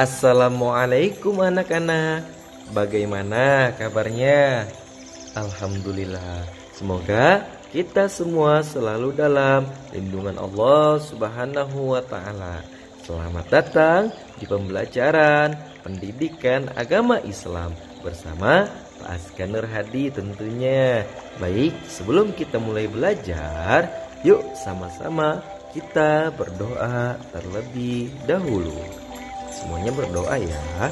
Assalamualaikum anak-anak. Bagaimana kabarnya? Alhamdulillah. Semoga kita semua selalu dalam lindungan Allah Subhanahu wa taala. Selamat datang di pembelajaran pendidikan agama Islam bersama Pak Azkan Nur Hadi tentunya. Baik, sebelum kita mulai belajar, yuk sama-sama kita berdoa terlebih dahulu. Semuanya berdoa ya.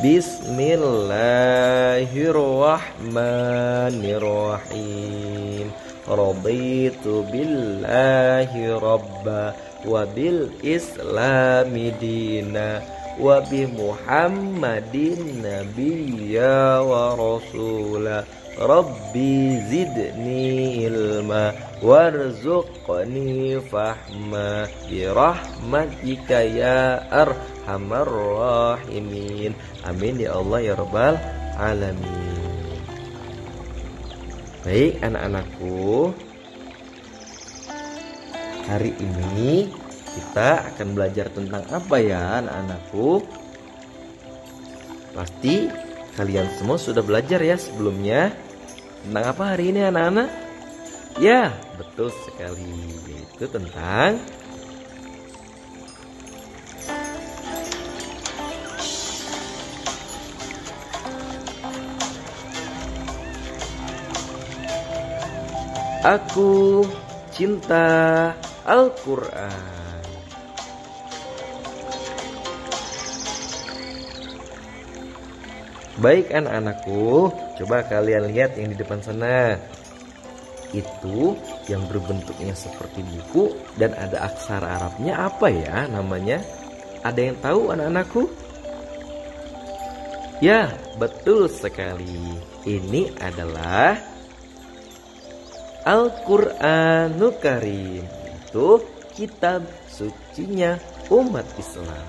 Bismillahirrahmanirrahim. Raditu billahi rabba wa bil islami dina wa bi Muhammadin nabiyya wa rasula. Rabbi zidni ilma warzuqni fahma birahmatika ya arhamar rahimin. Amin ya Allah ya rabbal alamin. Baik anak-anakku, hari ini kita akan belajar tentang apa ya anak-anakku? Pasti kalian semua sudah belajar ya sebelumnya. Tentang apa hari ini anak-anak? Ya, betul sekali, yaitu tentang Aku Cinta Al-Quran. Baik anak-anakku, coba kalian lihat yang di depan sana. Itu yang berbentuknya seperti buku dan ada aksara Arabnya, apa ya namanya? Ada yang tahu anak-anakku? Ya, betul sekali. Ini adalah Al-Qur'anul Karim. Itu kitab sucinya umat Islam.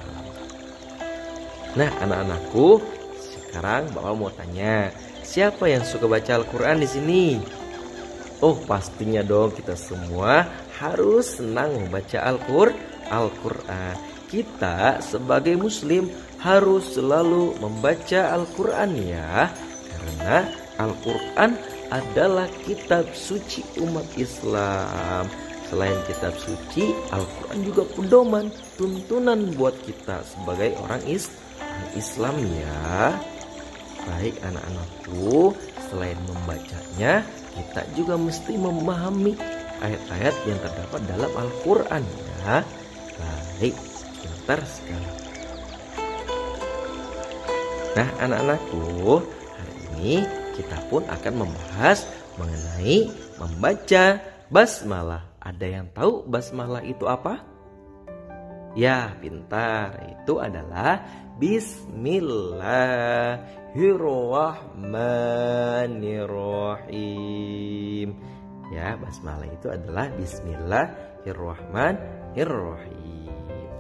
Nah anak-anakku, sekarang Bapak mau tanya, siapa yang suka baca Al-Quran di sini? Oh pastinya dong, kita semua harus senang membaca Al-Quran. Kita sebagai muslim harus selalu membaca Al-Quran ya. Karena Al-Quran adalah kitab suci umat Islam. Selain kitab suci, Al-Quran juga pedoman, tuntunan buat kita sebagai orang Islam ya. Baik anak-anakku, selain membacanya, kita juga mesti memahami ayat-ayat yang terdapat dalam Al-Quran ya. Baik, pintar sekali. Nah anak-anakku, hari ini kita pun akan membahas mengenai membaca basmalah. Ada yang tahu basmalah itu apa? Ya, pintar. Itu adalah Bismillahirrahmanirrahim. Ya, basmalah itu adalah Bismillahirrahmanirrahim.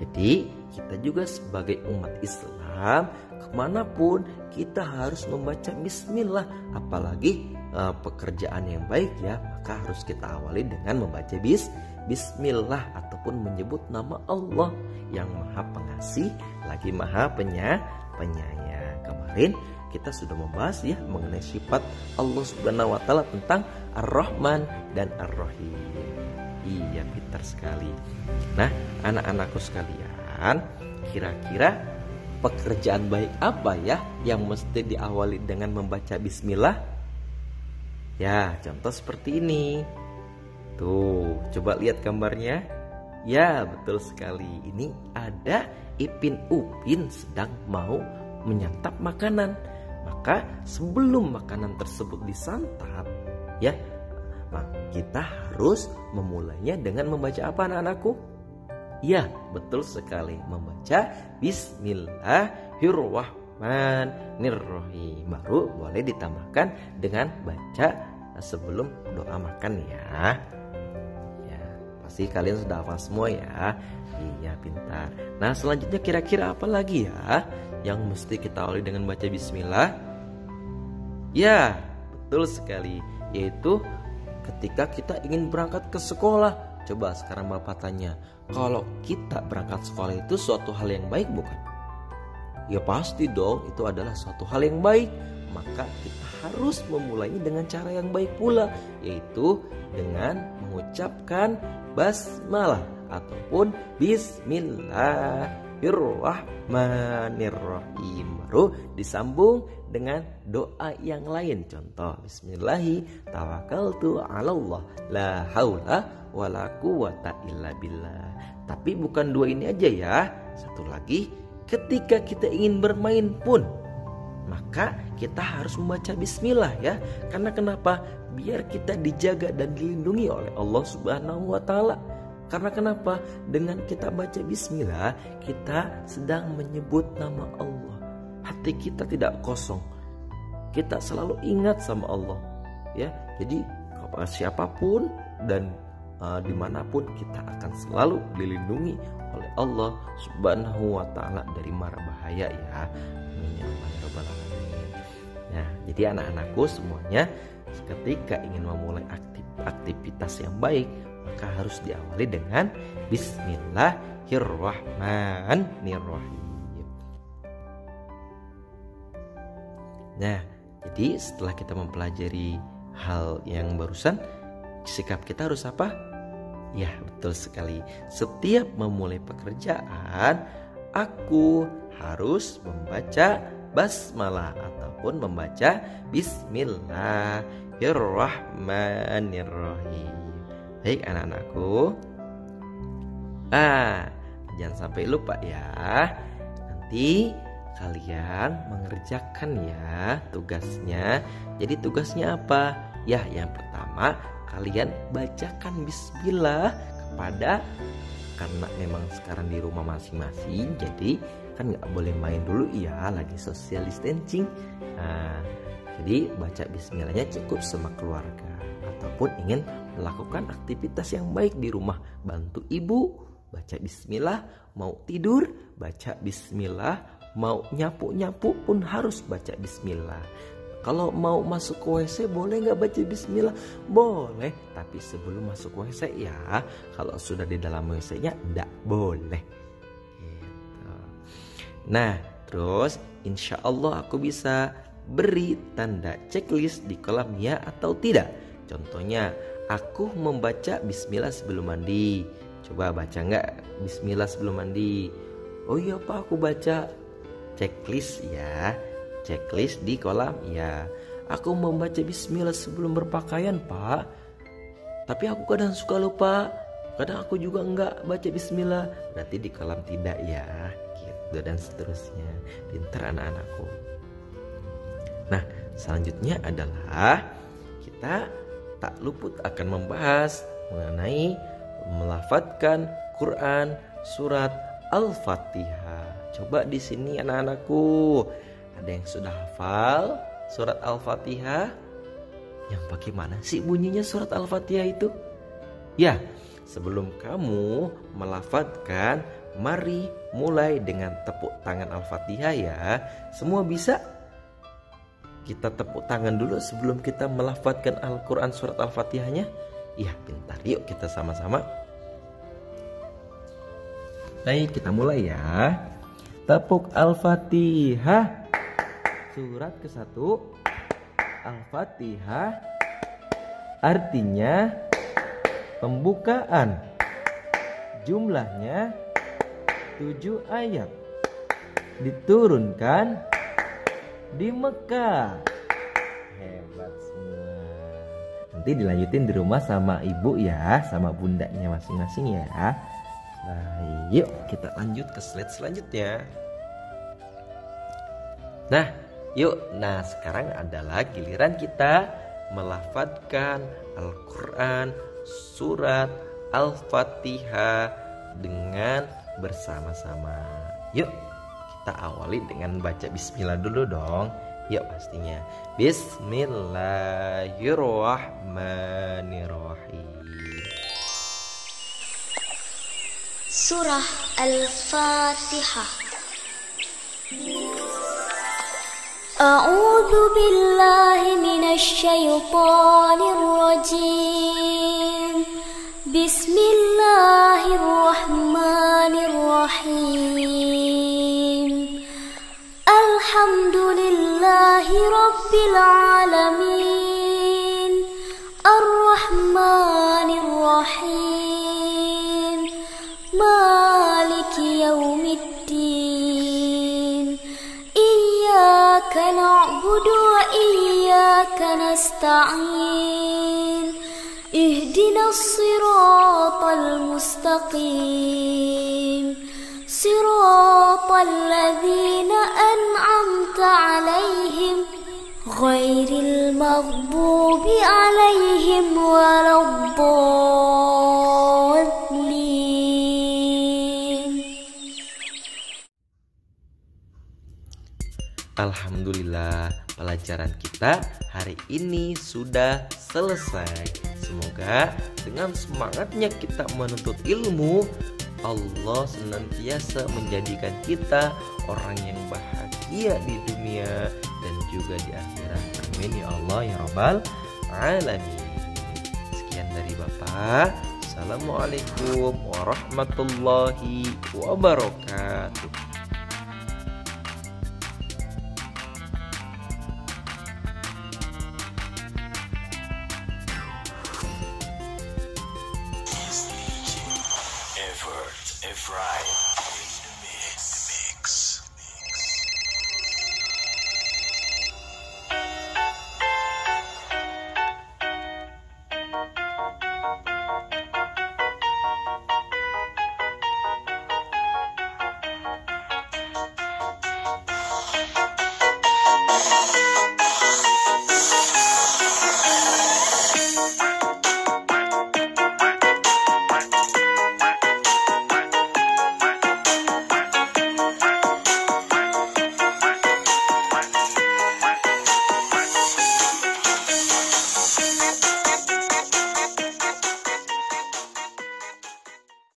Jadi kita juga sebagai umat Islam, kemanapun kita harus membaca Bismillah. Apalagi pekerjaan yang baik ya, maka harus kita awali dengan membaca Bismillah ataupun menyebut nama Allah yang Maha Pengasih lagi Maha Penyayang. Kemarin kita sudah membahas ya mengenai sifat Allah Subhanahu wa taala tentang Ar-Rahman dan Ar-Rahim. Iya, pintar sekali. Nah, anak-anakku sekalian, kira-kira pekerjaan baik apa ya yang mesti diawali dengan membaca Bismillah? Ya, contoh seperti ini. Tuh, coba lihat gambarnya. Ya, betul sekali. Ini ada Ipin Upin sedang mau menyantap makanan. Maka sebelum makanan tersebut disantap, ya, kita harus memulainya dengan membaca apa anak-anakku? Ya, betul sekali. Membaca Bismillahirrahmanirrahim. Baru boleh ditambahkan dengan baca sebelum doa makan ya. Ya, pasti kalian sudah hafal semua ya. Iya, pintar. Nah, selanjutnya kira-kira apa lagi ya yang mesti kita awali dengan baca bismillah? Ya, betul sekali. Yaitu ketika kita ingin berangkat ke sekolah, Coba sekarang Bapak tanya, kalau kita berangkat sekolah itu suatu hal yang baik bukan? Ya pasti dong, itu adalah suatu hal yang baik. Maka kita harus memulainya dengan cara yang baik pula, yaitu dengan mengucapkan basmalah ataupun bismillahirrahmanirrahim. Baru disambung dengan doa yang lain. Contoh, bismillahi tawakkaltu 'alallah la haula wala quwata illa billah. Tapi bukan dua ini aja ya. Satu lagi, ketika kita ingin bermain pun maka kita harus membaca bismillah ya. Karena kenapa? Biar kita dijaga dan dilindungi oleh Allah Subhanahu wa taala. Karena kenapa? Dengan kita baca bismillah, kita sedang menyebut nama Allah. Hati kita tidak kosong. Kita selalu ingat sama Allah. Ya, jadi siapapun dan dimanapun kita akan selalu dilindungi oleh Allah Subhanahu wa taala dari mara bahaya ya. Nah, jadi anak-anakku semuanya, ketika ingin memulai aktivitas yang baik, maka harus diawali dengan bismillahirrahmanirrahim. Nah, jadi setelah kita mempelajari hal yang barusan, sikap kita harus apa? Ya, betul sekali. Setiap memulai pekerjaan, aku harus membaca basmalah ataupun membaca bismillahirrahmanirrahim. Baik anak-anakku, jangan sampai lupa ya. Nanti kalian mengerjakan ya tugasnya. Jadi tugasnya apa? Ya, yang pertama kalian bacakan bismillah karena memang sekarang di rumah masing-masing, jadi kan nggak boleh main dulu ya, lagi social distancing. Jadi baca bismillahnya cukup sama keluarga, ataupun ingin melakukan aktivitas yang baik di rumah, bantu ibu baca bismillah, mau tidur baca bismillah, mau nyapu-nyapu pun harus baca bismillah. Kalau mau masuk ke WC boleh nggak baca bismillah? Boleh, tapi sebelum masuk WC ya. Kalau sudah di dalam WC-nya nggak boleh. Gitu. Nah, terus insya Allah aku bisa beri tanda checklist di kolam ya atau tidak. Contohnya, aku membaca bismillah sebelum mandi. Coba baca nggak bismillah sebelum mandi? Oh iya Pak, aku baca. Checklist ya. Checklist di kolam ya. Aku membaca bismillah sebelum berpakaian Pak, tapi aku kadang suka lupa. Kadang aku juga enggak baca bismillah. Berarti di kolam tidak ya. Gitu dan seterusnya. Pintar anak-anakku. Nah, selanjutnya adalah kita tak luput akan membahas mengenai melafadzkan Quran surat Al-Fatihah. Coba di sini anak-anakku, ada yang sudah hafal surat Al-Fatihah? Yang bagaimana sih bunyinya surat Al-Fatihah itu? Ya, sebelum kamu melafadzkan, mari mulai dengan tepuk tangan Al-Fatihah ya. Semua bisa? Kita tepuk tangan dulu sebelum kita melafadzkan Al-Quran surat Al-Fatihahnya. Iya, pintar. Yuk kita sama-sama. Baik, kita mulai ya. Tepuk Al-Fatihah. Surat ke-1 Al-Fatihah artinya pembukaan. Jumlahnya 7 ayat. Diturunkan di Mekah. Hebat semua. Nanti dilanjutin di rumah sama ibu ya, sama bundanya masing-masing ya. Nah, yuk kita lanjut ke slide selanjutnya. Nah, yuk. Nah, sekarang adalah giliran kita melafadzkan Al-Quran surat Al-Fatihah dengan bersama-sama. Yuk, kita awali dengan baca bismillah dulu dong. Yuk pastinya. Bismillahirrahmanirrahim. Surah Al-Fatihah. A'udzu billahi minasy syaithanir rajim. Bismillah رب العالمين الرحمن الرحيم مالك يوم الدين إياك نعبد وإياك نستعين اهدنا الصراط المستقيم صراط الذين أنعمت عليهم غير المغضوب عليهم ولا الضالين. Alhamdulillah, pelajaran kita hari ini sudah selesai. Semoga dengan semangatnya kita menuntut ilmu, Allah senantiasa menjadikan kita orang yang bahagia di dunia dan juga di akhirat. Amin ya Allah ya Rabbal Alamin. Sekian dari Bapak. Assalamualaikum warahmatullahi wabarakatuh. Right in the mix.